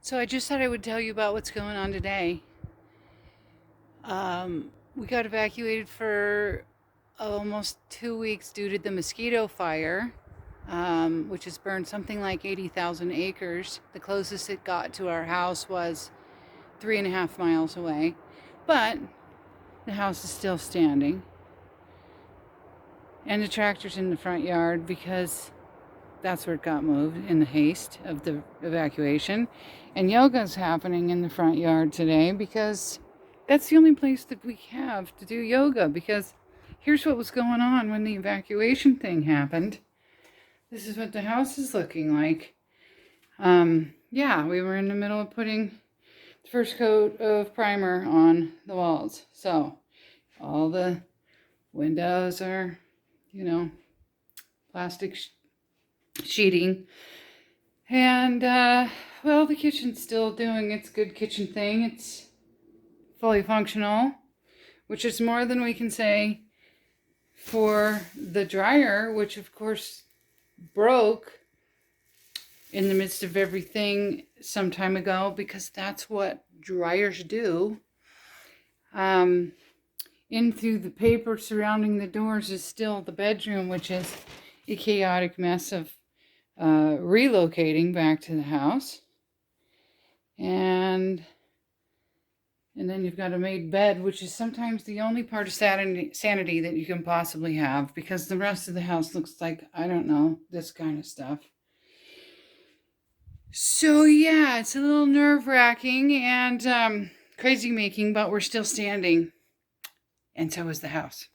So I just thought I would tell you about what's going on today. We got evacuated for almost 2 weeks due to the Mosquito Fire, which has burned something like 80,000 acres. The closest it got to our house was 3.5 miles away, but the house is still standing. And the tractor's in the front yard because that's where it got moved in the haste of the evacuation. And yoga's happening in the front yard today because that's the only place that we have to do yoga. Because here's what was going on when the evacuation thing happened. This is what the house is looking like. Yeah, we were in the middle of putting the first coat of primer on the walls. So all the windows are, plastic sheeting. And, well, the kitchen's still doing its good kitchen thing. It's fully functional, which is more than we can say for the dryer, which of course broke in the midst of everything some time ago, because that's what dryers do. In through the paper surrounding the doors is still the bedroom, which is a chaotic mess of relocating back to the house. And then you've got a made bed, which is sometimes the only part of sanity that you can possibly have, because the rest of the house looks like, I don't know, this kind of stuff. So yeah, it's a little nerve-wracking and crazy-making, but we're still standing. And so is the house.